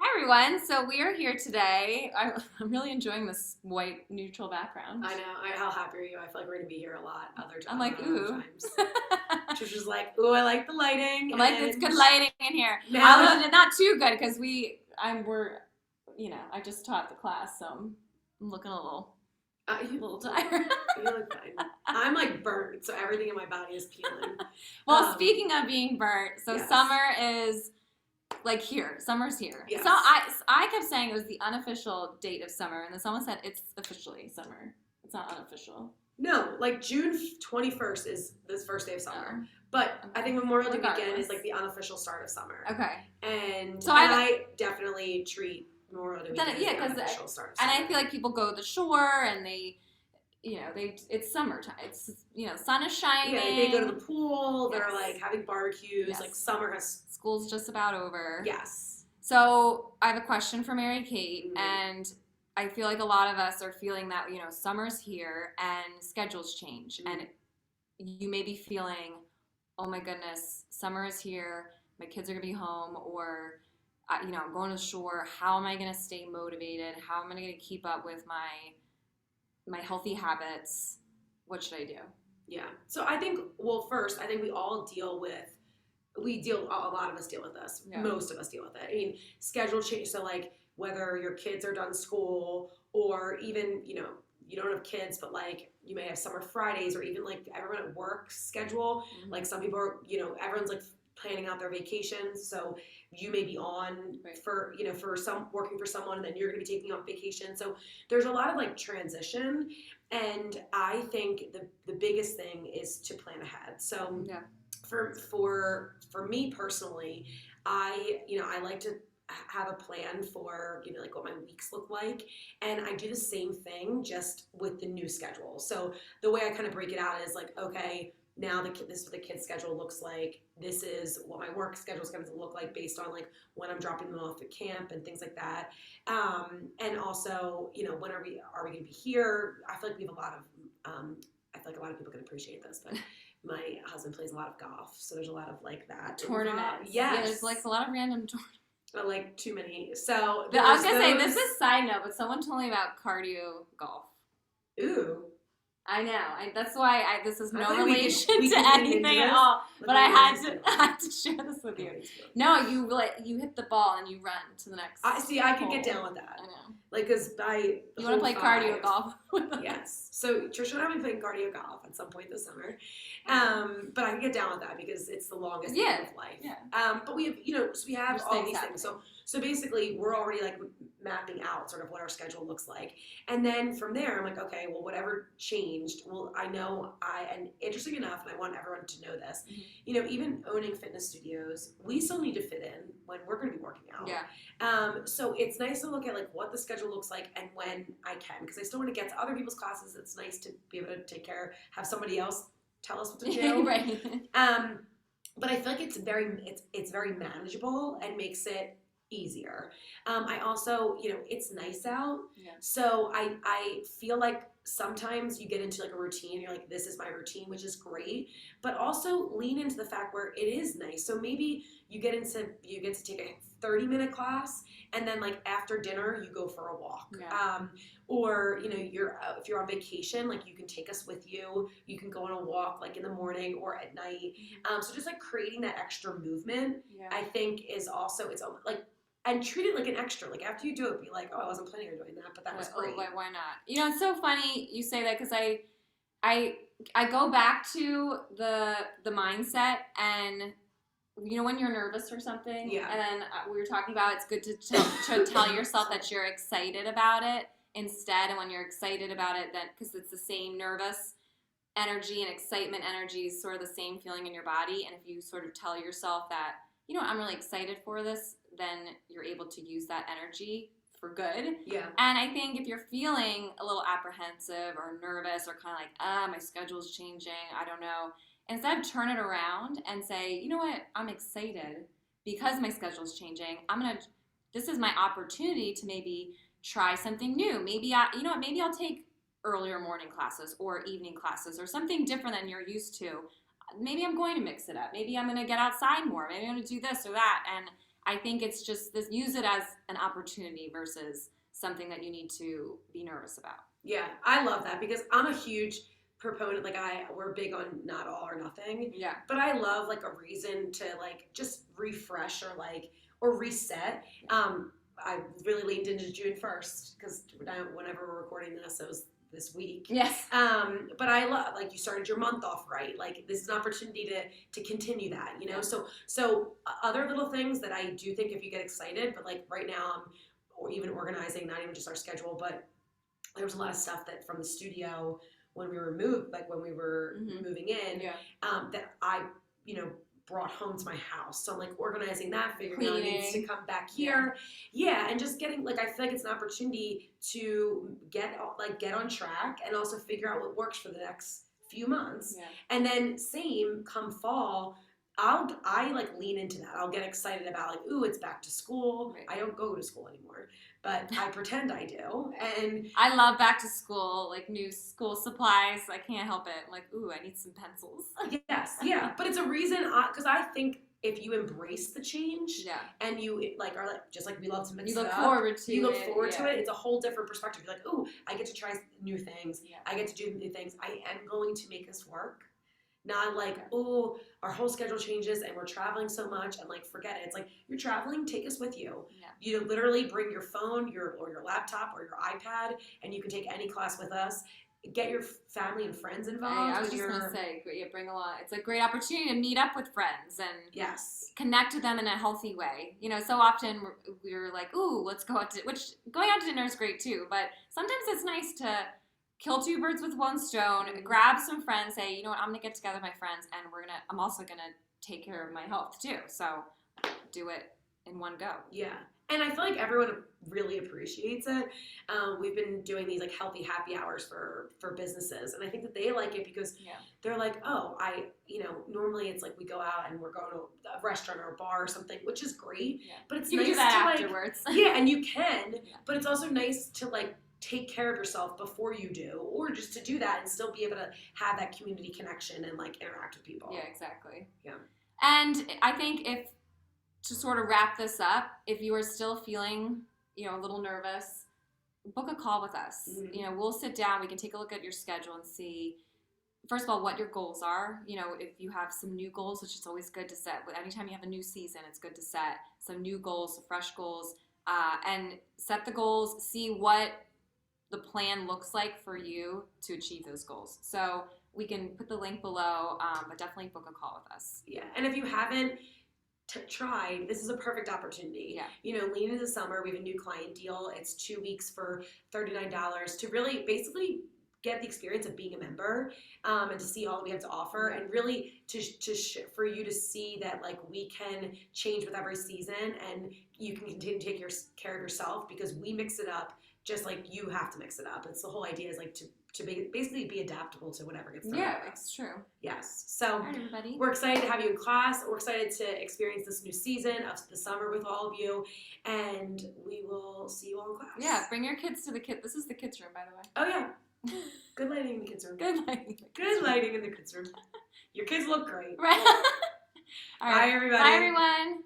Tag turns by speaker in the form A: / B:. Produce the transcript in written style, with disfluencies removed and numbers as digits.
A: Hi everyone, so we are here today. I'm really enjoying this white neutral background.
B: I know. How happy are you? I feel like we're gonna be here a lot.
A: I'm like, ooh.
B: Times. Trisha's like, ooh, I like the lighting.
A: I'm like, it's good lighting in here.
B: Now,
A: Although not too good because I just taught the class, so I'm looking a little tired.
B: You look fine. I'm like burnt, so everything in my body is peeling.
A: Well, speaking of being burnt, so
B: yes.
A: Summer is like here. Summer's here.
B: Yes.
A: So I kept saying it was the unofficial date of summer, and then someone said it's officially summer. It's not unofficial.
B: No, like June 21st is the first day of summer. But I think Memorial Day weekend is like the unofficial start of summer.
A: Okay.
B: And I definitely treat Memorial Day weekend as the unofficial start of summer.
A: And I feel like people go to the shore and it's summertime. It's, sun is shining.
B: Yeah, they go to the pool. They're like having barbecues.
A: Yes.
B: Like summer has...
A: School's just about over.
B: Yes.
A: So I have a question for Mary Kate, and I feel like a lot of us are feeling that, summer's here and schedules change. And you may be feeling, oh my goodness, summer is here. My kids are going to be home, or, I'm going to the shore. How am I going to stay motivated? How am I going to keep up with my healthy habits? What should I do?
B: Yeah. So I think, first, I think a lot of us deal with this. Yeah. Most of us deal with it. I mean, schedule change. So like whether your kids are done school or even, you don't have kids, but like you may have summer Fridays or even like everyone at work schedule. Mm-hmm. Like some people are, everyone's like planning out their vacations. So you may be on for some working for someone, and then you're going to be taking off vacation. So there's a lot of like transition. And I think the biggest thing is to plan ahead. So for me personally, I like to have a plan for, like what my weeks look like. And I do the same thing just with the new schedule. So the way I kind of break it out is like, okay, now this is what the kids' schedule looks like. This is what my work schedule is going to look like based on like when I'm dropping them off at camp and things like that. And also, when are we going to be here? I feel like we have a lot of, I feel like a lot of people can appreciate this, but my husband plays a lot of golf. So there's a lot of like that.
A: Tournaments.
B: Yes.
A: Yeah, there's like a lot of random tournaments.
B: Like too many. So
A: I was going to say, this is side note, but someone told me about cardio golf.
B: Ooh.
A: I know. That's why this is no relation to anything at all. But I had to share this with you. No, you hit the ball and you run to the next.
B: I could get down with that.
A: I know.
B: Like, because by
A: you want to play cardio golf with us.
B: Yes. So Trisha and I will be playing cardio golf at some point this summer. But I can get down with that because it's the longest game of life. Yeah. But we have, so we have all these things. So basically, we're already like mapping out sort of what our schedule looks like. And then from there, I'm like, okay, well, whatever changed, I know and interesting enough, and I want everyone to know this, even owning fitness studios, we still need to fit in when we're going to be working out.
A: Yeah.
B: So it's nice to look at like what the schedule looks like and when I can, because I still want to get to other people's classes. It's nice to be able to have somebody else tell us what to do.
A: Right.
B: But I feel like it's very manageable and makes it easier. I also, it's nice out. Yeah. So I feel like sometimes you get into like a routine, you're like, this is my routine, which is great, but also lean into the fact where it is nice. So maybe you get to take a 30-minute class, and then like after dinner you go for a walk. Yeah. Or if you're on vacation, like you can take us with you. You can go on a walk like in the morning or at night. So just like creating that extra movement, I think is also, it's like, and treat it like an extra. Like after you do it, be like, oh, I wasn't planning on doing that, but that was great.
A: Why not? It's so funny you say that, because I go back to the mindset, and when you're nervous or something, and then we were talking about it's good to tell yourself that you're excited about it instead, and when you're excited about it, then because it's the same nervous energy and excitement energy is sort of the same feeling in your body, and if you sort of tell yourself that, I'm really excited for this, then you're able to use that energy for good. Yeah. And I think if you're feeling a little apprehensive or nervous or kind of like, my schedule's changing, I don't know, instead of turn it around and say, you know what, I'm excited because my schedule's changing. This is my opportunity to maybe try something new. Maybe maybe I'll take earlier morning classes or evening classes or something different than you're used to. Maybe I'm going to mix it up. Maybe I'm going to get outside more. Maybe I'm going to do this or that. And I think it's just this, use it as an opportunity versus something that you need to be nervous about.
B: Yeah, I love that because I'm a huge proponent. Like we're big on not all or nothing.
A: Yeah.
B: But I love like a reason to like just refresh or reset. I really leaned into June 1st because whenever we're recording this, it was this week.
A: Yes.
B: But I love, like, you started your month off right. Like, this is an opportunity to continue that, you know? Yeah. So other little things that I do think if you get excited, but like right now or even organizing, not even just our schedule, but there was a lot of stuff that from the studio when we were moving in, that I, brought home to my house. So I'm like organizing that, figuring out it needs to come back here. Yeah. And just getting, like, I feel like it's an opportunity to get on track and also figure out what works for the next few months. Yeah. And then same come fall, I like lean into that. I'll get excited about like, ooh, it's back to school. Right. I don't go to school anymore, but I pretend I do. And
A: I love back to school, like new school supplies. I can't help it. I'm like, ooh, I need some pencils.
B: Yes, yeah. But it's a reason, because I think if you embrace the change, and you like are like just like we love to mix it up. You look forward to it. It's a whole different perspective. You're like, ooh, I get to try new things. Yeah. I get to do new things. I am going to make this work. Not like, oh, our whole schedule changes and we're traveling so much and like forget it. It's like, you're traveling, take us with you. Yeah. You literally bring your phone, your laptop or your iPad, and you can take any class with us. Get your family and friends involved.
A: I was just going to say, bring along. It's a great opportunity to meet up with friends and connect with them in a healthy way. You know, so often we're like, ooh, let's go out to, which going out to dinner is great too, but sometimes it's nice to kill two birds with one stone, grab some friends, say, you know what, I'm going to get together with my friends, and I'm also going to take care of my health too. So do it in one go. Yeah.
B: And I feel like everyone really appreciates it. We've been doing these like healthy happy hours for businesses, and I think that they like it because they're like, oh, normally it's like we go out and we're going to a restaurant or a bar or something, which is great, but it's nice
A: do that
B: to
A: afterwards.
B: And you can, but it's also nice to like take care of yourself before you do, or just to do that and still be able to have that community connection and like interact with people.
A: Yeah, exactly.
B: Yeah.
A: And I think to sort of wrap this up, if you are still feeling, a little nervous, book a call with us. Mm-hmm. We'll sit down, we can take a look at your schedule and see, first of all, what your goals are. If you have some new goals, which is always good to set. Anytime you have a new season, it's good to set some new goals, fresh goals, and set the goals, see what the plan looks like for you to achieve those goals. So we can put the link below, but definitely book a call with us.
B: Yeah, and if you haven't tried, this is a perfect opportunity. Yeah. Lean into summer. We have a new client deal. It's 2 weeks for $39 to really basically get the experience of being a member, and to see all that we have to offer, and really for you to see that like we can change with every season, and you can continue to take care of yourself because we mix it up. Just like you have to mix it up. It's the whole idea is like to basically be adaptable to whatever gets thrown at us.
A: Yeah, it's true.
B: Yes. So
A: right, everybody.
B: We're excited to have you in class. We're excited to experience this new season of the summer with all of you. And we will see you all in class.
A: Yeah, bring your kids to this is the kids' room, by the way.
B: Oh, yeah. Good lighting in the kids' room.
A: Good lighting.
B: Good lighting in the kids' room. Your kids look great.
A: Right.
B: All right. Bye, everybody.
A: Bye, everyone.